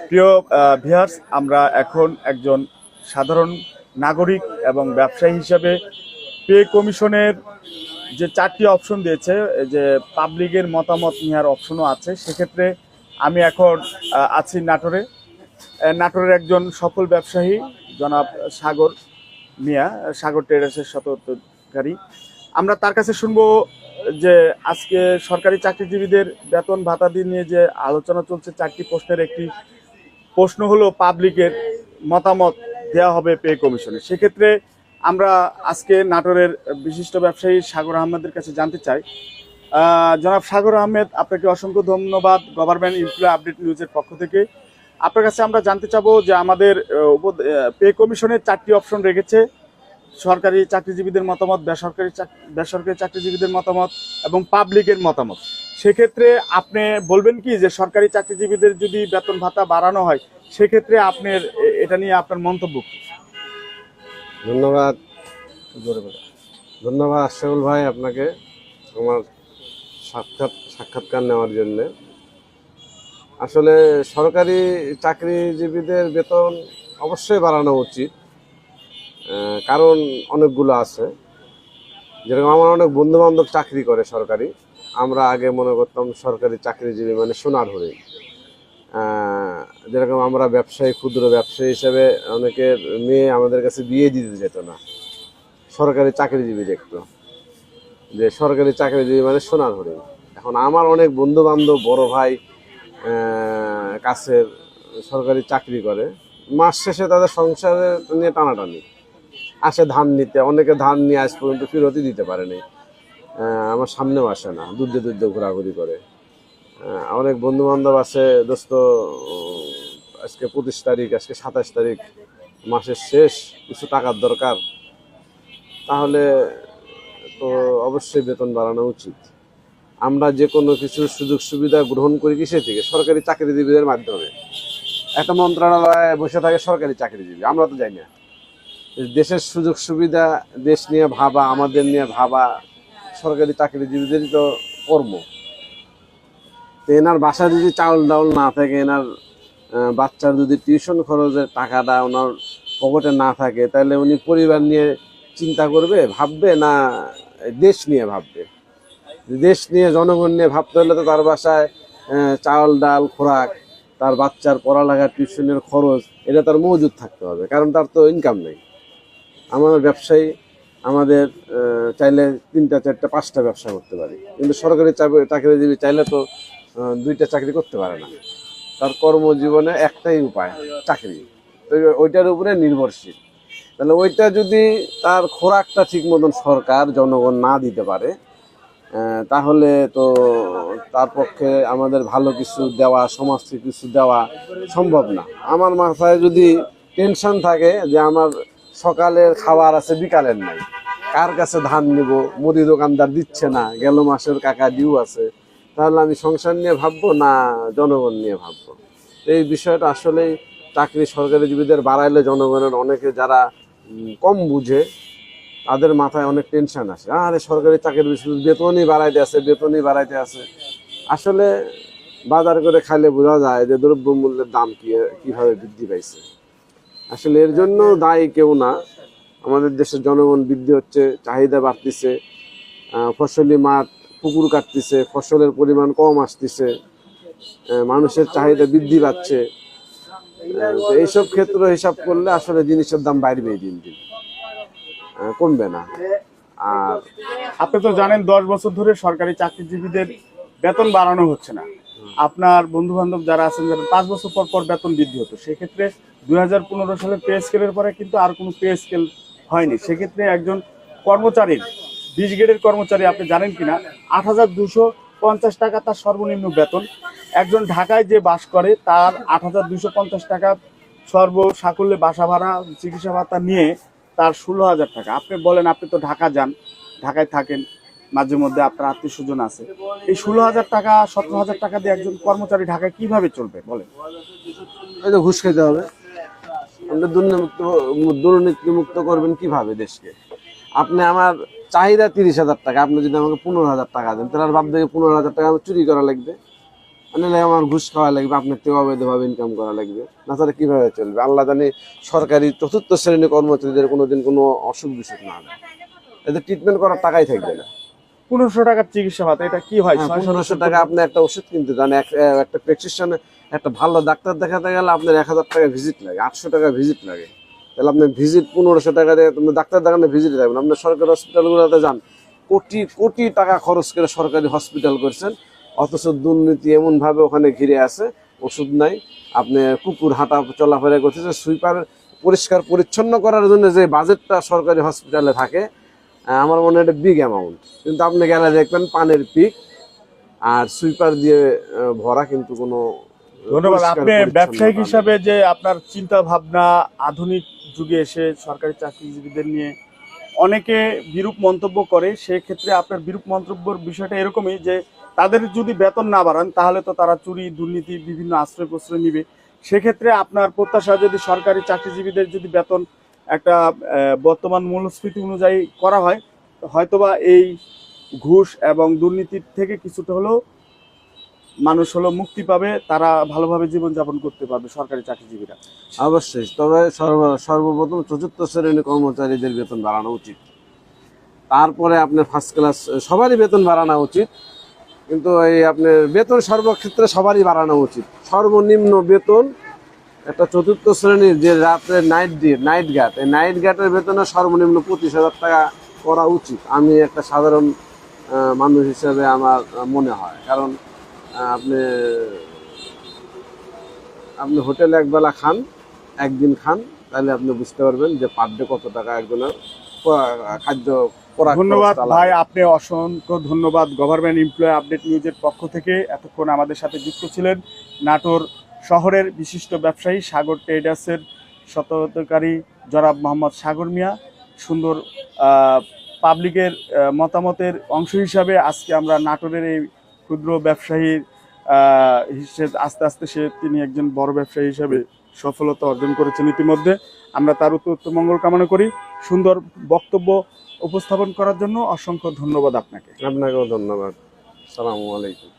প্রিয় ভিউয়ার্স, আমরা এখন একজন সাধারণ নাগরিক এবং ব্যবসায়ী হিসাবে পে কমিশনের যে 4টি অপশন দিয়েছে, যে পাবলিকের মতামত নেওয়ার অপশনও আছে, সেক্ষেত্রে আমি এখন আছি নাটোরে। নাটোরের একজন সফল ব্যবসায়ী জনাব সাগর মিয়া, সাগর ট্রেডার্সের স্বত্বাধিকারী। আমরা তার কাছে শুনবো যে আজকে সরকারি চাকরিজীবীদের বেতন ভাতা দিয়ে নিয়ে যে আলোচনা চলছে, 4টি প্রশ্নের একটি প্রশ্ন হলো পাবলিকের মতামত দেওয়া হবে পে কমিশনে। সেক্ষেত্রে আমরা আজকে নাটোরের বিশিষ্ট ব্যবসায়ী সাগর আহমেদের কাছে জানতে চাই। জনাব সাগর আহমেদ, আপনাকে অসংখ্য ধন্যবাদ গভর্নমেন্ট এমপ্লয় আপডেট নিউজের পক্ষ থেকে। আপনার কাছে আমরা জানতে চাবো যে আমাদের পে কমিশনের 4টি অপশন রেখেছে: সরকারি চাকরিজীবীদের মতামত, বেসরকারি চাকরিজীবীদের মতামত এবং পাবলিকের মতামত। সেক্ষেত্রে আপনি বলবেন কি যে সরকারি চাকরিজীবীদের যদি বেতন ভাতা বাড়ানো হয়, সেক্ষেত্রে আপনার এটা নিয়ে আপনার মন্তব্য কি? ধন্যবাদ ধন্যবাদ আশরাফুল ভাই, আপনাকে আমার সাক্ষাৎকার নেওয়ার জন্য। আসলে সরকারি চাকরিজীবীদের বেতন অবশ্যই বাড়ানো উচিত, কারণ অনেকগুলো আছে। যেরকম আমার অনেক বন্ধু বান্ধব চাকরি করে সরকারি। আমরা আগে মনে করতাম সরকারি চাকরিজীবী মানে সোনার হরিণ। যেরকম আমরা ব্যবসায়ী, ক্ষুদ্র ব্যবসায়ী হিসেবে অনেকের মেয়ে আমাদের কাছে বিয়ে দিতে যেত না, সরকারি চাকরিজীবী দেখতো যে সরকারি চাকরিজীবী মানে সোনার হরিণ। এখন আমার অনেক বন্ধু বান্ধব, বড় ভাই কাছের সরকারি চাকরি করে, মাস শেষে তাদের সংসারে নিয়ে টানাটানি আসে ধান নিতে। অনেকে ধান নিয়ে আজ পর্যন্ত ফেরতই দিতে পারেনি, আমার সামনেও আসে না, দুধে দুধে ঘোরাঘুরি করে। অনেক বন্ধু বান্ধব আছে, দোস্ত আজকে 25 তারিখ, আজকে 27 তারিখ, মাসের শেষ, কিছু টাকার দরকার, তাহলে তো অবশ্যই বেতন বাড়ানো উচিত। আমরা যে কোনো কিছু সুযোগ সুবিধা গ্রহণ করি কিসের থেকে? সরকারি চাকরিজীবীদের মাধ্যমে। একটা মন্ত্রণালয়ে বসে থাকে সরকারি চাকরিজীবী, আমরা তো যাই না। দেশের সুযোগ সুবিধা, দেশ নিয়ে ভাবা, আমাদের নিয়ে ভাবা সরকারি চাকরিজীবীদেরই তো কর্ম। তো এনার বাসায় যদি চাউল ডাউল না থাকে, এনার বাচ্চার যদি টিউশন খরচের টাকাটা ওনার পকেটে না থাকে, তাহলে উনি পরিবার নিয়ে চিন্তা করবে, ভাববে না দেশ নিয়ে ভাববে? দেশ নিয়ে, জনগণ নিয়ে ভাবতে হলে তো তার বাসায় চাউল ডাল, খোরাক, তার বাচ্চার পড়ালেখা, টিউশনের খরচ, এটা তার মজুদ থাকতে হবে, কারণ তার তো ইনকাম নেই। আমাদের ব্যবসায়ী, আমাদের চাইলে 3টা 4টা 5টা ব্যবসা করতে পারি, কিন্তু সরকারি চাকরিজীবী চাইলে তো 2টা চাকরি করতে পারে না। তার কর্মজীবনে একটাই উপায়, চাকরি। তো ওইটার উপরে নির্ভরশীল। তাহলে ওইটা যদি তার খোরাকটা ঠিক মতন সরকার, জনগণ না দিতে পারে, তাহলে তো তার পক্ষে আমাদের ভালো কিছু দেওয়া, সমাজকে কিছু দেওয়া সম্ভব না। আমার মাথায় যদি টেনশন থাকে যে আমার সকালের খাবার আছে, বিকালের নাই, কার কাছে ধান নিব, মুদি দোকানদার দিচ্ছে না, গেল মাসের কাকা ডিউ আছে, তাহলে আমি সংসার নিয়ে ভাববো না জনগণ নিয়ে ভাববো? এই বিষয়টা আসলেই সরকারিজীবীদের বাড়াইলে জনগণের অনেকে যারা কম বুঝে, তাদের মাথায় অনেক টেনশন আসে। আরে সরকারি চাকরির শুধু বেতনই বাড়াইতে আছে, বেতনই বাড়াইতে আছে। আসলে বাজার করে খাইলে বোঝা যায় যে দ্রব্যমূল্যের দাম কিভাবে বৃদ্ধি পাইছে। আসলে এর জন্য দায়ী কেউ না, আমাদের দেশের জনগণ বৃদ্ধি হচ্ছে, চাহিদা বাড়তিছে, ফসলি মাঠ, পুকুর কাটতিছে, ফসলের পরিমাণ কম আসতেছে, মানুষের চাহিদা বৃদ্ধি পাচ্ছে। এইসব ক্ষেত্র হিসাব করলে আসলে জিনিসের দাম বাড়বেই, দিন দিন কমবে না। আর আপনি তো জানেন 10 বছর ধরে সরকারি চাকরিজীবীদের বেতন বাড়ানো হচ্ছে না। আপনার বন্ধু বান্ধব যারা আছেন, যারা 5 বছর পর পর বেতন বৃদ্ধি হতো, সেক্ষেত্রে 2015 সালের পে স্কেলের পরে কিন্তু আর কোনো পে স্কেল হয়নি। সেক্ষেত্রে একজন কর্মচারীর, 20 গ্রেডের কর্মচারী, আপনি জানেন কিনা, 8,250 টাকা তার সর্বনিম্ন বেতন। একজন ঢাকায় যে বাস করে, তার 8,250 টাকা সর্বসাকুল্যে বাসা ভাড়া, চিকিৎসা ভাতা নিয়ে তার 16,000 টাকা। আপনি বলেন, আপনি তো ঢাকা যান, ঢাকায় থাকেন, মাঝে মধ্যে আপনার আত্মীয় স্বজন আছে, এই 16,000 টাকা, 17,000 টাকা দিয়ে একজন কর্মচারী ঢাকায় কিভাবে চলবে বলেন? এই তো ঘুষ খেতে হবে। আপনি দুর্নীতি মুক্ত করবেন কিভাবে দেশকে? আপনি আমার চাহিদা 30,000 টাকা, আপনি যদি আমাকে 15,000 টাকা দেন, তাহলে বাদ থেকে 15,000 টাকা আমার চুরি করা লাগবে। নাহলে আমার ঘুষ খাওয়া লাগবে, আপনার থেকে অবৈধভাবে ইনকাম করা লাগবে, না তাহলে কিভাবে চলবে? আল্লাহ জানি সরকারি চতুর্থ শ্রেণীর কর্মচারীদের কোনোদিন কোনো অসুখ বিসুখ না হয়, এদের ট্রিটমেন্ট করার টাকাই থাকবে না। 1500 টাকার চিকিৎসা ভাতা, এটা কি হয়? 1500 টাকা আপনি একটা ওষুধ কিনতে যান, একটা প্রেসক্রিপশনে একটা ভালো ডাক্তার দেখাতে গেলে আপনার 1000 টাকা ভিজিট লাগে, 800 টাকা ভিজিট লাগে। তাহলে আপনি ভিজিট 1500 টাকা দিয়ে তুমি ডাক্তার দেখানো ভিজিট যাবেন। আপনি সরকারি হসপিটালগুলোতে যান, কোটি কোটি টাকা খরচ করে সরকারি হসপিটাল করছেন, অথচ দুর্নীতি এমনভাবে ওখানে ঘিরে আছে, ওষুধ নাই। আপনি কুকুর হাঁটা চলাফেরা করতেছে, সুইপার পরিষ্কার পরিচ্ছন্ন করার জন্য যে বাজেটটা সরকারি হসপিটালে থাকে, আমার মনে হয় এটা বিগ অ্যামাউন্ট, কিন্তু আপনি গেলে দেখবেন পানের পিক আর সুইপার দিয়ে ভরা, কিন্তু কোনো ধন্যবাদ। পরিষ্কার আপনি পরিচ্ছন্নতা ব্যবসায়িক নেই। হিসাবে যে আপনার চিন্তা ভাবনা, আধুনিক যুগে এসে সরকারি চাকরিজীবীদের নিয়ে অনেকে বিরূপ মন্তব্য করে, সেক্ষেত্রে আপনার বিরূপ মন্তব্যের বিষয়টা এরকমই যে তাদের যদি বেতন না বাড়ান তাহলে তো তারা চুরি দুর্নীতি বিভিন্ন আশ্রয় প্রশ্রয় নিবে। সেক্ষেত্রে আপনার প্রত্যাশা যদি সরকারি চাকরিজীবীদের যদি বেতন একটা বর্তমান মূল্যস্ফীতি অনুযায়ী করা হয়, হয়তোবা এই ঘুষ এবং দুর্নীতির থেকে কিছুটা হলেও মানুষ হলো মুক্তি পাবে, তারা ভালোভাবে জীবনযাপন করতে পারবে সরকারি চাকরিজীবীরা। অবশ্যই, তবে সর্বপ্রথম চতুর্থ শ্রেণীর কর্মচারীদের বেতন বাড়ানো উচিত, তারপরে আপনার ফার্স্ট ক্লাস সবারই বেতন বাড়ানো উচিত। কিন্তু এই আপনার বেতন সর্বক্ষেত্রে সবারই বাড়ানো উচিত। সর্বনিম্ন বেতন একটা চতুর্থ শ্রেণীর যে রাত্রে নাইট গার্ড, এই নাইট গার্ডের বেতনের সর্বনিম্ন 25,000 টাকা করা উচিত, আমি একটা সাধারণ মানুষ হিসেবে আমার মনে হয়। কারণ আপনি আপনি হোটেলে একবেলা খান, একদিন খান, তাহলে আপনি বুঝতে পারবেন যে পার ডে কত টাকা একজনের খাদ্য। ধন্যবাদ ভাই, আপনি অসংখ্য ধন্যবাদ। গভর্নমেন্ট এমপ্লয় আপডেট নিউজের পক্ষ থেকে এতক্ষণ আমাদের সাথে যুক্ত ছিলেন নাটোর শহরের বিশিষ্ট ব্যবসায়ী সাগর ট্রেডার্সের স্বত্বাধিকারী জনাব মোহাম্মদ সাগর মিয়া। সুন্দর পাবলিকের মতামতের অংশ হিসাবে আজকে আমরা নাটোরের এই ক্ষুদ্র ব্যবসায়ীর হিসেবে আস্তে আস্তে তিনি একজন বড় ব্যবসায়ী হিসেবে সফলতা অর্জন করেছেন ইতিমধ্যে। আমরা তার উত্তর মঙ্গল কামনা করি। সুন্দর বক্তব্য উপস্থাপন করার জন্য অসংখ্য ধন্যবাদ আপনাকে। আপনাকেও ধন্যবাদ। আসসালামু আলাইকুম।